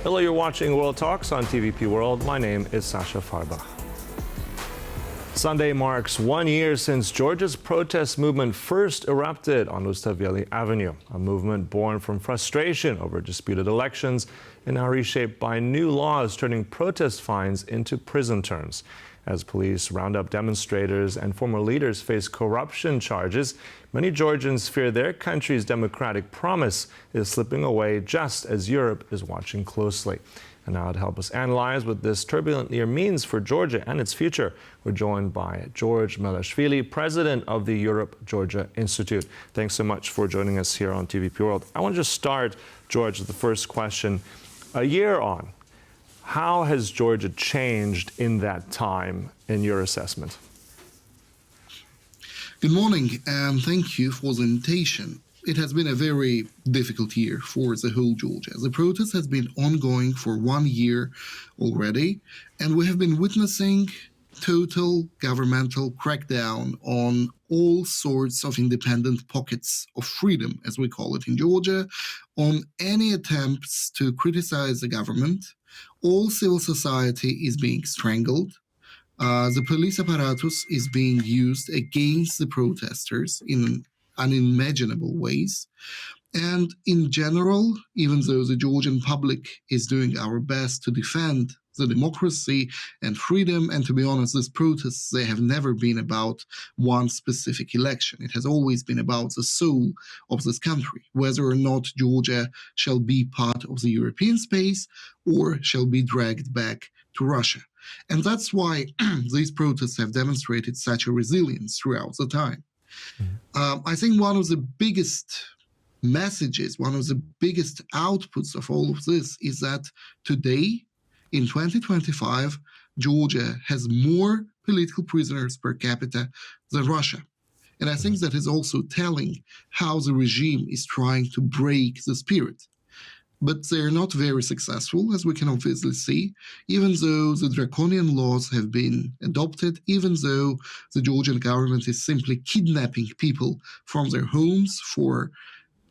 Hello, you're watching World Talks on TVP World. My name is Sascha Fahrbach. Sunday marks 1 year since Georgia's protest movement first erupted on Rustaveli Avenue, a movement born from frustration over disputed elections and now reshaped by new laws turning protest fines into prison terms. As police round up demonstrators and former leaders face corruption charges, many Georgians fear their country's democratic promise is slipping away just as Europe is watching closely. And now to help us analyze what this turbulent year means for Georgia and its future, we're joined by George Melashvili, president of the Europe-Georgia Institute. Thanks so much for joining us here on TVP World. I want to just start, George, with the first question. A year on, how has Georgia changed in that time, in your assessment? Good morning, and thank you for the invitation. It has been a very difficult year for the whole Georgia. The protest has been ongoing for 1 year already, and we have been witnessing total governmental crackdown on all sorts of independent pockets of freedom, as we call it in Georgia, on any attempts to criticize the government. All civil society is being strangled. The police apparatus is being used against the protesters in unimaginable ways. And in general, even though the Georgian public is doing our best to defend the democracy and freedom, and to be honest, these protests, they have never been about one specific election. It has always been about the soul of this country, whether or not Georgia shall be part of the European space or shall be dragged back to Russia. And that's why these protests have demonstrated such a resilience throughout the time. I think one of the biggest messages, one of the biggest outputs of all of this is that today, in 2025, Georgia has more political prisoners per capita than Russia. And I think that is also telling how the regime is trying to break the spirit. But they're not very successful, as we can obviously see, even though the draconian laws have been adopted, even though the Georgian government is simply kidnapping people from their homes for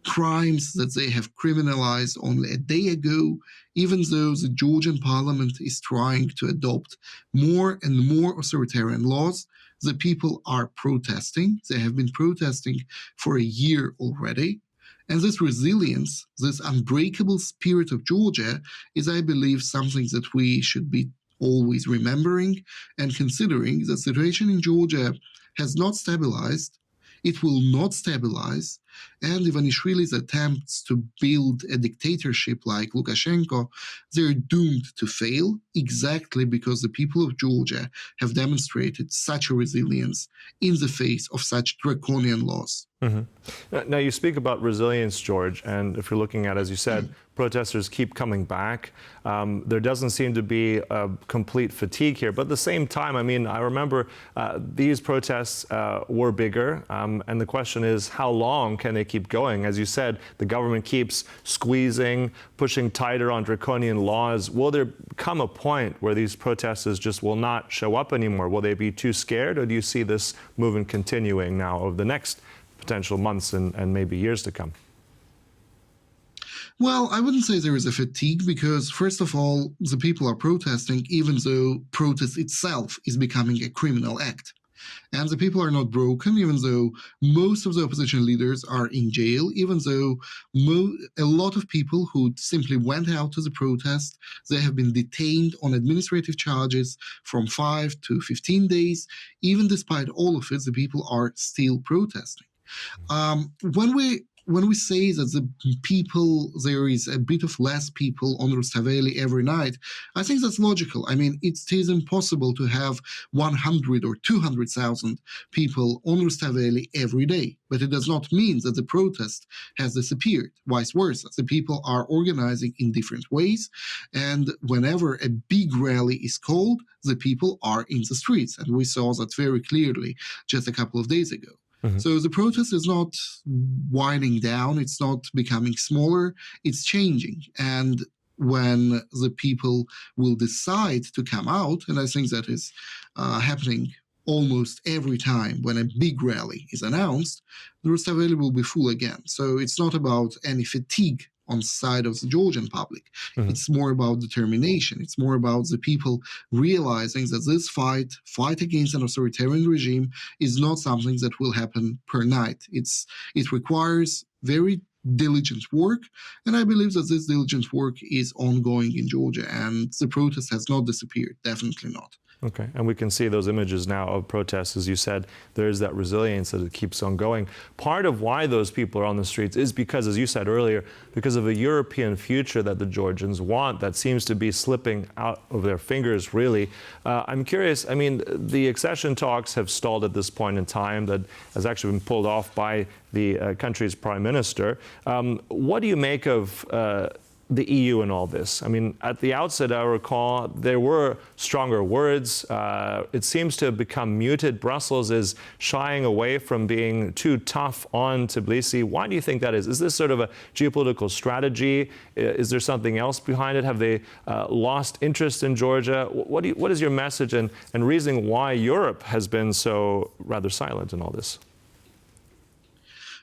crimes that they have criminalized only a day ago, even though the Georgian parliament is trying to adopt more and more authoritarian laws. The people are protesting. They have been protesting for a year already. And this resilience, this unbreakable spirit of Georgia is, I believe, something that we should be always remembering and considering. The situation in Georgia has not stabilized. It will not stabilize. And Melashvili's attempts to build a dictatorship like Lukashenko, they're doomed to fail exactly because the people of Georgia have demonstrated such a resilience in the face of such draconian laws. Now, you speak about resilience, George, and if you're looking at, as you said, protesters keep coming back. There doesn't seem to be a complete fatigue here. But at the same time, I mean, I remember these protests were bigger. And the question is, how long can they keep going? As you said, the government keeps squeezing, pushing tighter on draconian laws. Will there come a point where these protesters just will not show up anymore? Will they be too scared? Or do you see this movement continuing now over the next potential months and maybe years to come? Well, I wouldn't say there is a fatigue because, first of all, the people are protesting even though protest itself is becoming a criminal act. And the people are not broken, even though most of the opposition leaders are in jail, even though a lot of people who simply went out to the protest, they have been detained on administrative charges from 5 to 15 days. Even despite all of it, the people are still protesting. When we say that the people, there is a bit of less people on Rustaveli every night, I think that's logical. I mean, it is impossible to have 100 or 200,000 people on Rustaveli every day. But it does not mean that the protest has disappeared. Vice versa. The people are organizing in different ways. And whenever a big rally is called, the people are in the streets. And we saw that very clearly just a couple of days ago. So the protest is not winding down, it's not becoming smaller, it's changing. And when the people will decide to come out, and I think that is happening almost every time when a big rally is announced, the Rustaveli will be full again. So it's not about any fatigue on the side of the Georgian public. Mhm. It's more about determination. It's more about the people realizing that this fight against an authoritarian regime, is not something that will happen per night. It requires very diligent work, and I believe that this diligent work is ongoing in Georgia, and the protest has not disappeared, definitely not. Okay, and we can see those images now of protests. As you said, there is that resilience that it keeps on going. Part of why those people are on the streets is because, as you said earlier, because of a European future that the Georgians want that seems to be slipping out of their fingers, really. I'm curious, I mean, the accession talks have stalled at this point in time. That has actually been pulled off by the country's prime minister. What do you make of the EU in all this? I mean, at the outset, I recall there were stronger words. It seems to have become muted. Brussels is shying away from being too tough on Tbilisi. Why do you think that is? Is this sort of a geopolitical strategy? Is there something else behind it? Have they lost interest in Georgia? What is your message and reasoning why Europe has been so rather silent in all this?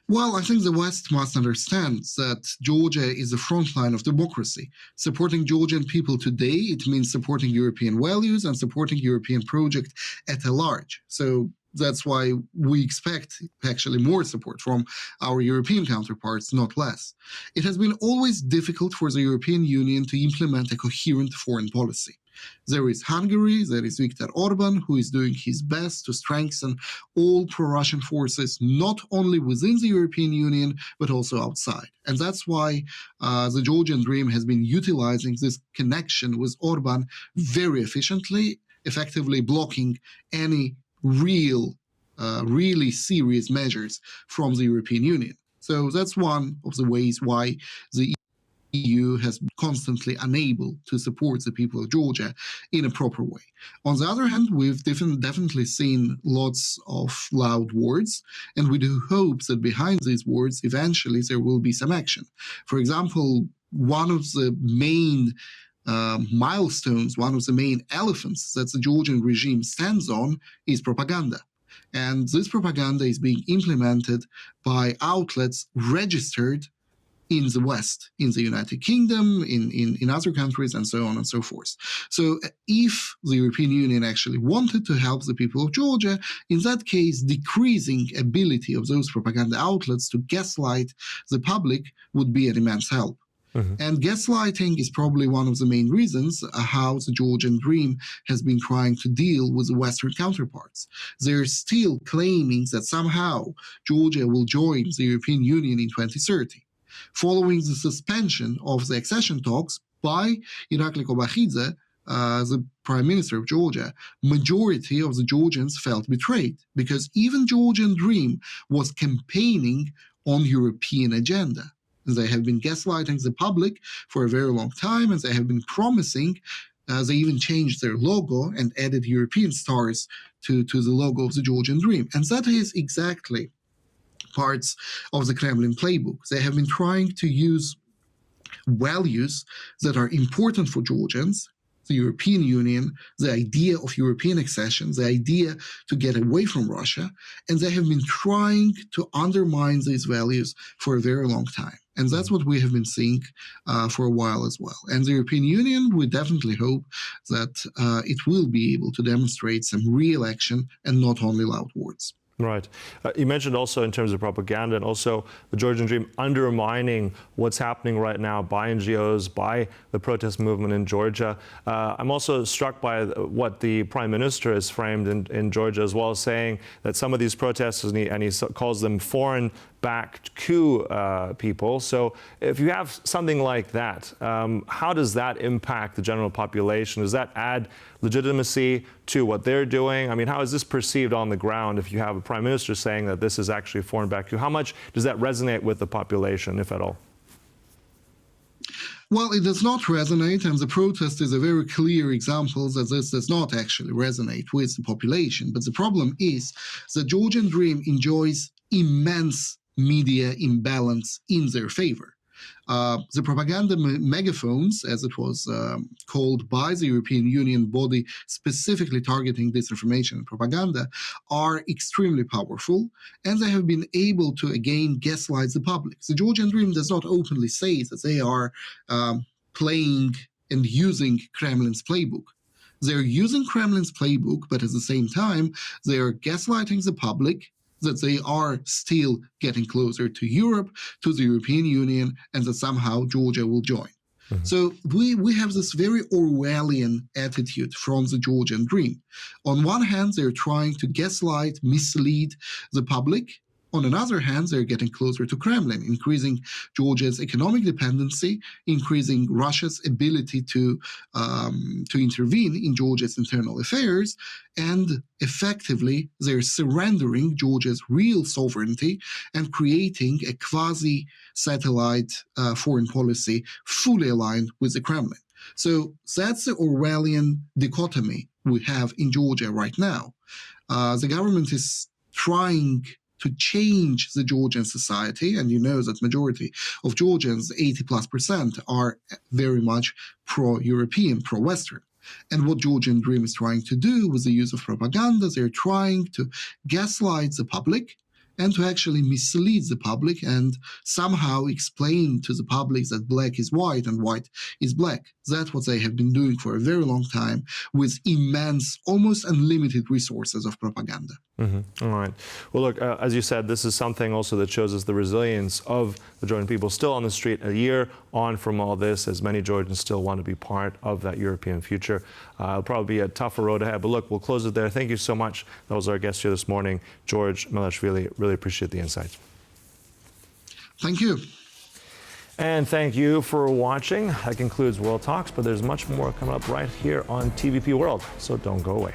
Well, I think the West must understand that Georgia is the front line of democracy. Supporting Georgian people today, it means supporting European values and supporting European project at a large. So that's why we expect actually more support from our European counterparts, not less. It has been always difficult for the European Union to implement a coherent foreign policy. There is Hungary, there is Viktor Orban, who is doing his best to strengthen all pro-Russian forces, not only within the European Union, but also outside. And that's why the Georgian Dream has been utilizing this connection with Orban very efficiently, effectively blocking any really serious measures from the European Union. So that's one of the ways why the EU has been constantly unable to support the people of Georgia in a proper way. On the other hand, we've definitely seen lots of loud words, and we do hope that behind these words, eventually there will be some action. For example, one of the main milestones, one of the main elephants that the Georgian regime stands on is propaganda. And this propaganda is being implemented by outlets registered in the West, in the United Kingdom, in other countries, and so on and so forth. So if the European Union actually wanted to help the people of Georgia, in that case, decreasing ability of those propaganda outlets to gaslight the public would be an immense help. Mm-hmm. And gaslighting is probably one of the main reasons how the Georgian Dream has been trying to deal with the Western counterparts. They're still claiming that somehow Georgia will join the European Union in 2030. Following the suspension of the accession talks by Irakli Kobakhidze, the Prime Minister of Georgia, majority of the Georgians felt betrayed because even Georgian Dream was campaigning on European agenda. They have been gaslighting the public for a very long time, and they have been promising. They even changed their logo and added European stars to the logo of the Georgian Dream. And that is exactly parts of the Kremlin playbook. They have been trying to use values that are important for Georgians, the European Union, the idea of European accession, the idea to get away from Russia, and they have been trying to undermine these values for a very long time. And that's what we have been seeing for a while as well. And the European Union, we definitely hope that it will be able to demonstrate some real action and not only loud words. Right. You mentioned also in terms of propaganda and also the Georgian Dream undermining what's happening right now by NGOs, by the protest movement in Georgia. I'm also struck by what the Prime Minister has framed in Georgia as well, saying that some of these protesters, and he calls them foreign-backed coup people. So if you have something like that, how does that impact the general population? Does that add legitimacy to what they're doing? I mean, how is this perceived on the ground if you have a Prime Minister saying that this is actually a foreign-backed coup? How much does that resonate with the population, if at all? Well, it does not resonate, and the protest is a very clear example that this does not actually resonate with the population. But the problem is the Georgian Dream enjoys immense media imbalance in their favor. The propaganda megaphones, as it was called by the European Union body specifically targeting disinformation and propaganda, are extremely powerful, and they have been able to again gaslight the public. The Georgian Dream does not openly say that they are playing and using Kremlin's playbook. They're using Kremlin's playbook, but at the same time, they are gaslighting the public that they are still getting closer to Europe, to the European Union, and that somehow Georgia will join. Mm-hmm. So we have this very Orwellian attitude from the Georgian Dream. On one hand, they're trying to gaslight, mislead the public. On another hand, they're getting closer to Kremlin, increasing Georgia's economic dependency, increasing Russia's ability to intervene in Georgia's internal affairs, and effectively they're surrendering Georgia's real sovereignty and creating a quasi-satellite foreign policy fully aligned with the Kremlin. So that's the Orwellian dichotomy we have in Georgia right now. The government is trying to change the Georgian society, and you know that majority of Georgians, 80+%, are very much pro-European, pro-Western. And what Georgian Dream is trying to do with the use of propaganda, they're trying to gaslight the public and to actually mislead the public and somehow explain to the public that black is white and white is black. That's what they have been doing for a very long time with immense, almost unlimited resources of propaganda. Mm-hmm. All right. Well, look, as you said, this is something also that shows us the resilience of the Georgian people still on the street a year on from all this, as many Georgians still want to be part of that European future. It'll probably be a tougher road ahead, but look, we'll close it there. Thank you so much. That was our guest here this morning, George Melashvili. Really appreciate the insights. Thank you. And thank you for watching. That concludes World Talks, but there's much more coming up right here on TVP World, so don't go away.